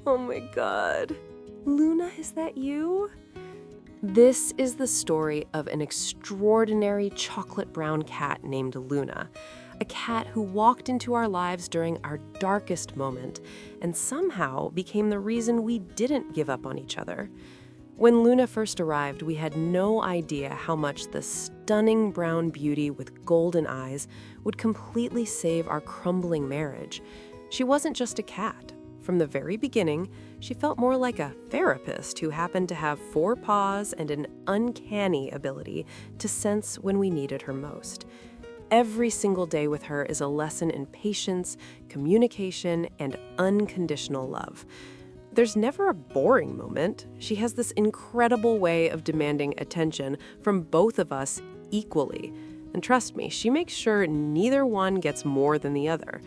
Oh my God. Luna, is that you? This is the story of an extraordinary chocolate brown cat named Luna, a cat who walked into our lives during our darkest moment and somehow became the reason we didn't give up on each other. When Luna first arrived, we had no idea how much the stunning brown beauty with golden eyes would completely save our crumbling marriage. She wasn't just a cat. From the very beginning, she felt more like a therapist who happened to have 4 paws and an uncanny ability to sense when we needed her most. Every single day with her is a lesson in patience, communication, and unconditional love. There's never a boring moment. She has this incredible way of demanding attention from both of us equally. And trust me, she makes sure neither one gets more than the other.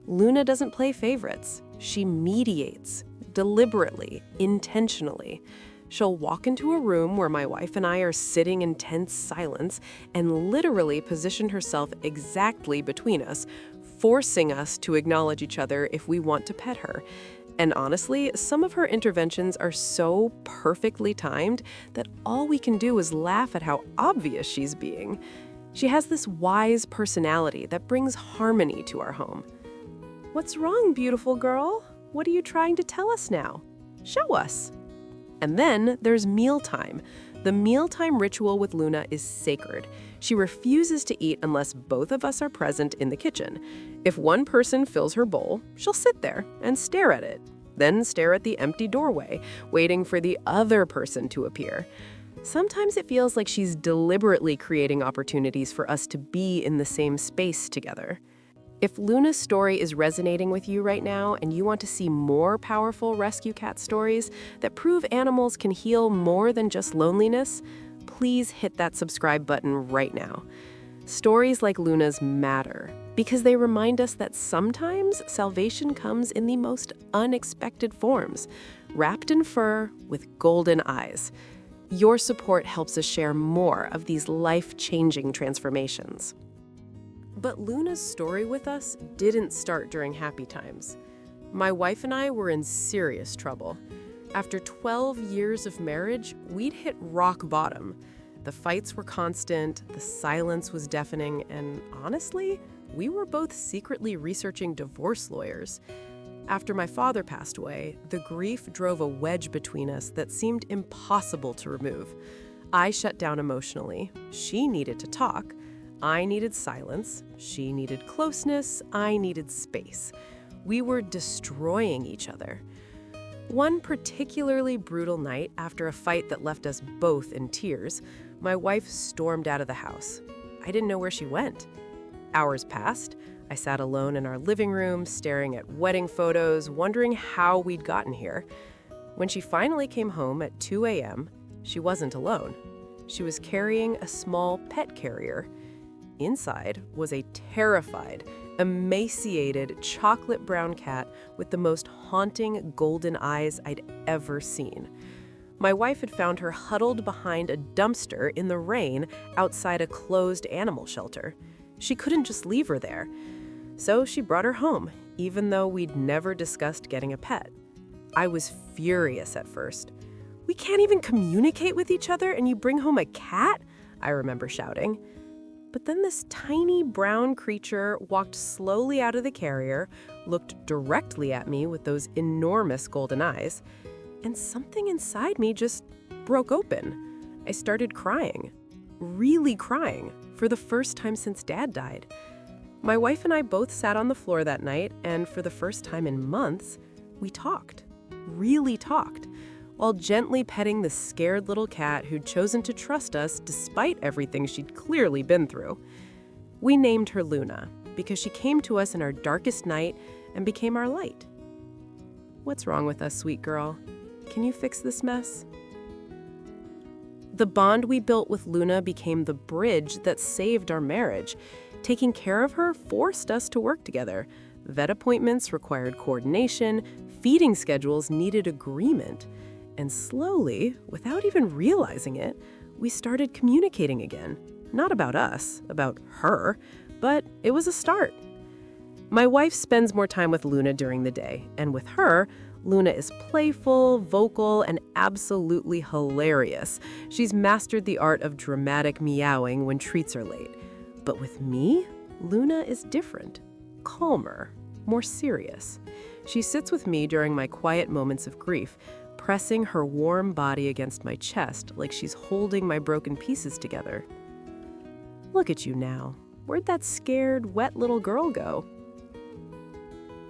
Luna doesn't play favorites. She mediates, deliberately, intentionally. She'll walk into a room where my wife and I are sitting in tense silence and literally position herself exactly between us, forcing us to acknowledge each other if we want to pet her. And honestly, some of her interventions are so perfectly timed that all we can do is laugh at how obvious she's being. She has this wise personality that brings harmony to our home. What's wrong, beautiful girl? What are you trying to tell us now? Show us. And then there's mealtime. The mealtime ritual with Luna is sacred. She refuses to eat unless both of us are present in the kitchen. If one person fills her bowl, she'll sit there and stare at it, then stare at the empty doorway, waiting for the other person to appear. Sometimes it feels like she's deliberately creating opportunities for us to be in the same space together. If Luna's story is resonating with you right now and you want to see more powerful rescue cat stories that prove animals can heal more than just loneliness, please hit that subscribe button right now. Stories like Luna's matter because they remind us that sometimes salvation comes in the most unexpected forms, wrapped in fur with golden eyes. Your support helps us share more of these life-changing transformations. But Luna's story with us didn't start during happy times. My wife and I were in serious trouble. After 12 years of marriage, we'd hit rock bottom. The fights were constant, the silence was deafening, and honestly, we were both secretly researching divorce lawyers. After my father passed away, the grief drove a wedge between us that seemed impossible to remove. I shut down emotionally. She needed to talk. I needed silence, she needed closeness, I needed space. We were destroying each other. One particularly brutal night, after a fight that left us both in tears, my wife stormed out of the house. I didn't know where she went. Hours passed. I sat alone in our living room, staring at wedding photos, wondering how we'd gotten here. When she finally came home at 2 a.m., she wasn't alone. She was carrying a small pet carrier. Inside was a terrified, emaciated, chocolate brown cat with the most haunting golden eyes I'd ever seen. My wife had found her huddled behind a dumpster in the rain outside a closed animal shelter. She couldn't just leave her there. So she brought her home, even though we'd never discussed getting a pet. I was furious at first. "We can't even communicate with each other and you bring home a cat?" I remember shouting. But then this tiny brown creature walked slowly out of the carrier, looked directly at me with those enormous golden eyes, and something inside me just broke open. I started crying, really crying, for the first time since Dad died. My wife and I both sat on the floor that night, and for the first time in months, we talked, really talked, while gently petting the scared little cat who'd chosen to trust us despite everything she'd clearly been through. We named her Luna because she came to us in our darkest night and became our light. What's wrong with us, sweet girl? Can you fix this mess? The bond we built with Luna became the bridge that saved our marriage. Taking care of her forced us to work together. Vet appointments required coordination, feeding schedules needed agreement. And slowly, without even realizing it, we started communicating again. Not about us, about her, but it was a start. My wife spends more time with Luna during the day, and with her, Luna is playful, vocal, and absolutely hilarious. She's mastered the art of dramatic meowing when treats are late. But with me, Luna is different, calmer, more serious. She sits with me during my quiet moments of grief, pressing her warm body against my chest like she's holding my broken pieces together. Look at you now. Where'd that scared, wet little girl go?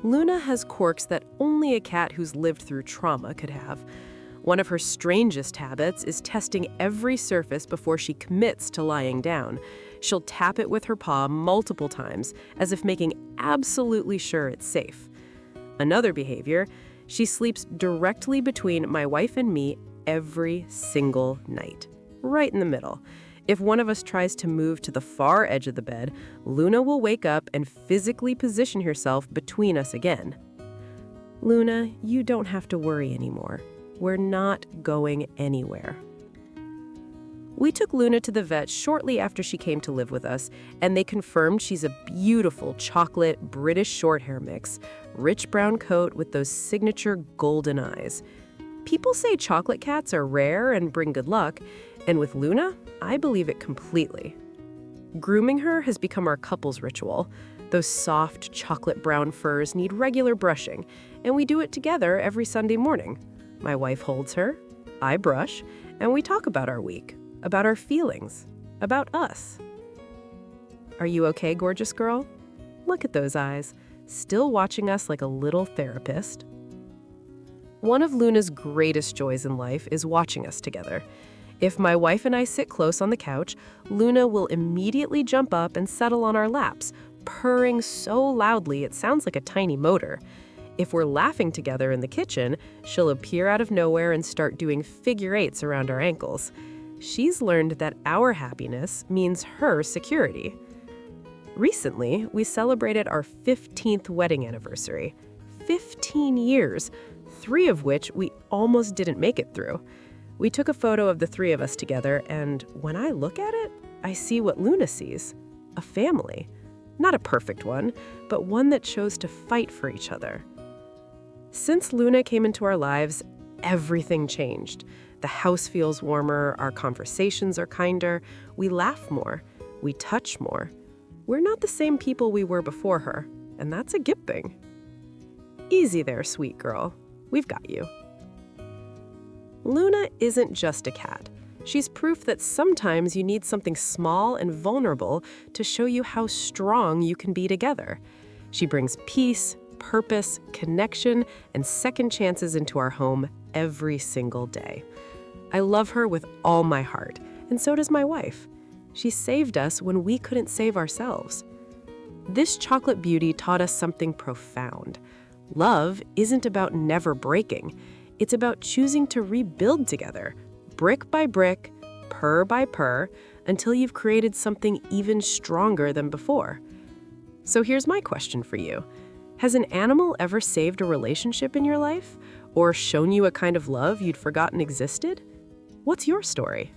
Luna has quirks that only a cat who's lived through trauma could have. One of her strangest habits is testing every surface before she commits to lying down. She'll tap it with her paw multiple times, as if making absolutely sure it's safe. Another behavior, she sleeps directly between my wife and me every single night, right in the middle. If one of us tries to move to the far edge of the bed, Luna will wake up and physically position herself between us again. Luna, you don't have to worry anymore. We're not going anywhere. We took Luna to the vet shortly after she came to live with us, and they confirmed she's a beautiful chocolate British shorthair mix, rich brown coat with those signature golden eyes. People say chocolate cats are rare and bring good luck, and with Luna, I believe it completely. Grooming her has become our couple's ritual. Those soft chocolate brown furs need regular brushing, and we do it together every Sunday morning. My wife holds her, I brush, and we talk about our week, about our feelings, about us. Are you okay, gorgeous girl? Look at those eyes, still watching us like a little therapist. One of Luna's greatest joys in life is watching us together. If my wife and I sit close on the couch, Luna will immediately jump up and settle on our laps, purring so loudly it sounds like a tiny motor. If we're laughing together in the kitchen, she'll appear out of nowhere and start doing figure eights around our ankles. She's learned that our happiness means her security. Recently, we celebrated our 15th wedding anniversary. 15 years, 3 of which we almost didn't make it through. We took a photo of the 3 of us together, and when I look at it, I see what Luna sees, a family. Not a perfect one, but one that chose to fight for each other. Since Luna came into our lives, everything changed. The house feels warmer, our conversations are kinder, we laugh more, we touch more. We're not the same people we were before her, and that's a good thing. Easy there, sweet girl. We've got you. Luna isn't just a cat. She's proof that sometimes you need something small and vulnerable to show you how strong you can be together. She brings peace, purpose, connection, and second chances into our home every single day. I love her with all my heart, and so does my wife. She saved us when we couldn't save ourselves. This chocolate beauty taught us something profound. Love isn't about never breaking. It's about choosing to rebuild together, brick by brick, purr by purr, until you've created something even stronger than before. So here's my question for you. Has an animal ever saved a relationship in your life? Or shown you a kind of love you'd forgotten existed? What's your story?